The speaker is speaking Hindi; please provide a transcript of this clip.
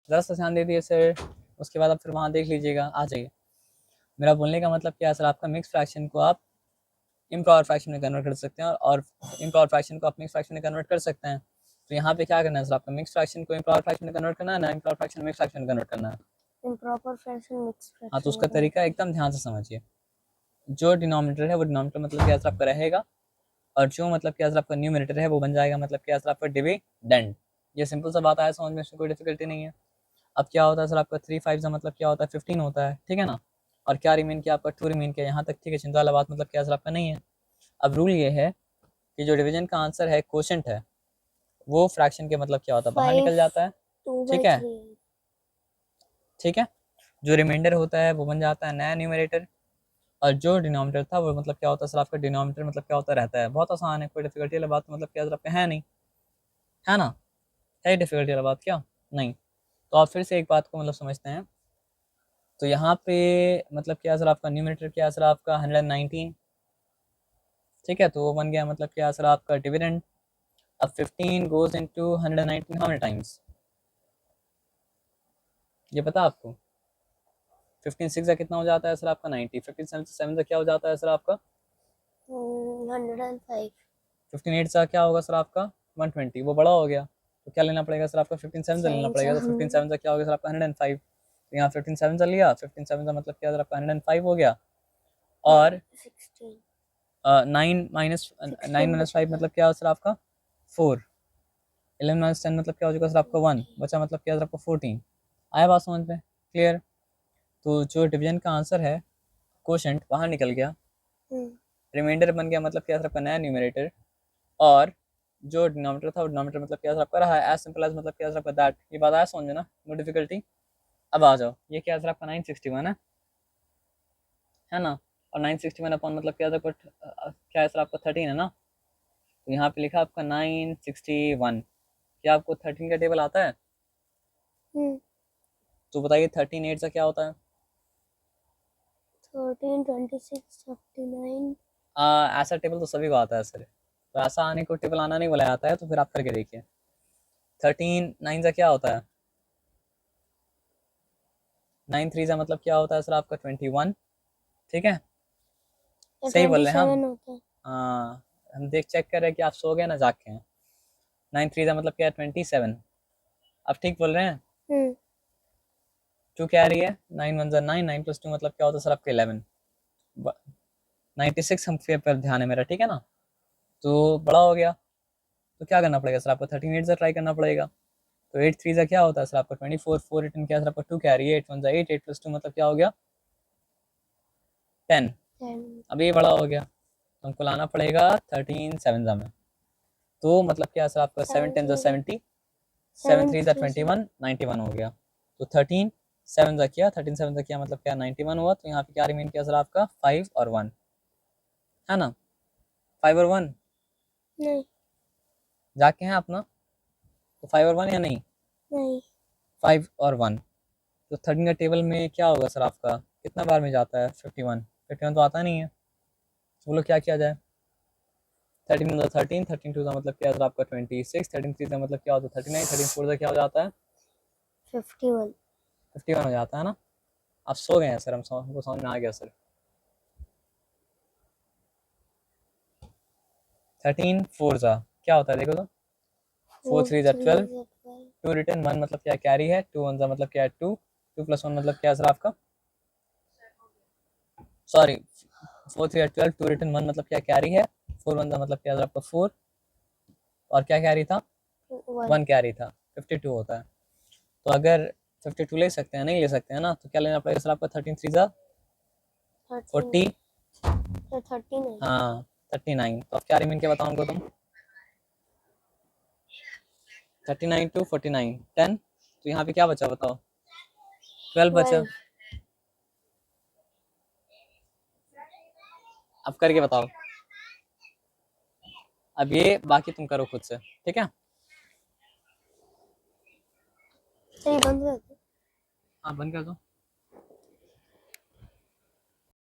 ज़रा सा ध्यान दे दिए सर। उसके बाद आप फिर वहाँ देख लीजिएगा, आ जाइए। मेरा बोलने का मतलब क्या है सर, आपका मिक्स फ्रैक्शन को आप इम्प्रॉपर फ्रैक्शन में कन्वर्ट कर सकते हैं और इम्प्रॉपर फ्रैक्शन को आप मिक्स फ्रैक्शन में कन्वर्ट कर सकते हैं। तो यहाँ पे क्या करना है सर, आपका मिक्स फ्रैक्शन को इम्प्रॉपर फ्रैक्शन में कन्वर्ट करना है ना, इम्प्रॉपर फ्रैक्शन मिक्स फ्रैक्शन में कन्वर्ट करना है। Improper fraction mix fraction. हाँ, तो उसका तरीका एकदम ध्यान से समझिए। जो डिनोमिनेटर है वो डिनोमिनेटर मतलब क्या सर आपका रहेगा, और जो मतलब क्या सर आपका न्यूमरेटर है वो बन जाएगा मतलब क्या सर आपका डिविडेंड। ये सिंपल सा बात आया समझ में, इसमें कोई डिफिकल्टी नहीं है। अब क्या होता है सर आपका 3 5 का मतलब क्या होता है 15 होता है, ठीक है ना। और क्या रिमेन किया आपका 2 रिमेन किया, यहाँ तक ठीक है, चिंता वाला बात मतलब क्या सर आपका नहीं है। अब रूल ये है कि जो डिवीजन का आंसर है क्वोशंट है, वो फ्रैक्शन के मतलब क्या होता है बाहर निकल जाता है, ठीक है। ठीक है, जो रिमाइंडर होता है वो बन जाता है नया न्यूमरेटर, और जो डिनोमिनेटर था वो मतलब क्या होता है सर आपका डिनोमिनेटर मतलब क्या होता रहता है। बहुत आसान है, कोई डिफिकल्टी वाली बात मतलब क्या सर आपका है नहीं, है ना। है डिफिकल्टी वाला बात क्या नहीं। तो आप फिर से एक बात को मतलब समझते हैं। तो यहाँ पे मतलब क्या सर आपका न्यूमरेटर क्या सर आपका 119, ठीक है। तो वो बन गया मतलब क्या सर आपका डिविडेंड। अब 15 goes into 119 how many times, ये पता आपको। 15 6 का कितना हो जाता है सर आपका 90, 15 7 का क्या हो जाता है सर आपका 105, 15 8 का क्या होगा सर आपका 120, वो बड़ा हो गया। तो क्या लेना पड़ेगा सर आपका 15 7 लेना पड़ेगा। तो 15 7 का क्या होगा सर आपका 105। तो यहाँ 15 7 लिया, 15 7 का मतलब क्या सर आपका 105 हो गया। और 9 माइनस 5 मतलब क्या सर आपका 4, 11 माइनस 10 मतलब क्या हो जाएगा सर आपका 1, बचा मतलब क्या सर आपका 14। आया बात समझ में, क्लियर। तो जो डिवीजन का आंसर है क्वोशंट बाहर निकल गया, रिमाइंडर बन गया मतलब क्या सर आपका नया न्यूमरेटर, और जो डिनोमिनेटर था वो डिनोमिनेटर मतलब क्या सर आपका रहा है, एज सिंपल एज मतलब क्या सर आपका दैट। ये बात आया समझ में ना, नो डिफिकल्टी। अब आ जाओ, ये क्या सर आपका 961 है ना। और 961 अपॉन मतलब क्या सर क्या है सर आपका 13 है ना। तो यहाँ पे लिखा आपका 961। क्या आपको 13 का टेबल आता है? तो बताइए 13 8 का क्या होता है? 13 26 39। ऐसा टेबल तो सभी को आता है सर, तो ऐसा आने को टेबल आना नहीं बोला जाता है, तो फिर आप करके देखिए। 13 9 का क्या होता है? 9 3 का मतलब क्या होता है सर आपका 21, ठीक है। सही बोल रहे हैं हम। हाँ, हम देख चेक कर रहे हैं कि आप सो गए ना जाके हैं। 9 3 का मतलब क्या है 27, आप ठीक बोल रहे हैं। 2 क्या आ रही है 9 1 9, 9 + 2 मतलब क्या होता है सर आपका 11। 96 हम पर ध्यान है मेरा, ठीक है ना। तो बड़ा हो गया, तो क्या करना पड़ेगा सर आपको 13 8 से ट्राई करना पड़ेगा। तो 8 3 का क्या होता है सर आपका 24, 4 रिटर्न क्या सर आपका 2 क्या रही है 8 1 8, 8 + 2 मतलब क्या हो गया 10। अब ये बड़ा हो गया, तो हमको लाना पड़ेगा 13 7 में। तो मतलब क्या सर आपका 7 10 70, 7 3 21, 91 हो गया। तो 13 7 का किया, 13 7 का किया मतलब क्या 91 हुआ। तो यहाँ पे क्या रिमेन किया सर आपका 5 और 1, है ना। 5 और 1 नहीं, जाके हैं अपना, तो 5 और 1 या नहीं, 5 और 1। तो 13 का टेबल में क्या होगा सर आपका, कितना बार में जाता है 51, 51 तो आता नहीं है। तो बोलो क्या किया जाए। 13 1 13, 13 2 का मतलब क्या है सर आपका 26, 13 3 का मतलब क्या होता है 39, 13 4 का क्या हो जाता है 51। 51 हो जाता है ना। आप सो गए हैं सर, हमको समझ में आ गया सर। 13 4 का क्या होता है देखो तो, 4 3 12, 2 रिटर्न 1 मतलब क्या कैरी है, 2 1 मतलब क्या है 2, 2 + 1 मतलब क्या है सर आपका, सॉरी 4 3 12, 2 रिटर्न 1 मतलब क्या कैरी है, 4 1 मतलब क्या है आपका 4, और क्या कैरी था 1 कैरी था, 52 होता है। तो अगर 52 ले सकते हैं, नहीं ले सकते हैं ना, तो क्या लेना पड़ेगा सर आपका 13 3 40, हाँ 39। तो अब क्या रिमेन क्या बताओ उनको तुम, 39 to 49 10। तो यहाँ पे क्या बचा बताओ 12 बचा। अब करके बताओ। अब ये बाकी तुम करो खुद से, ठीक है। बंद कर दो। हाँ बंद कर दो।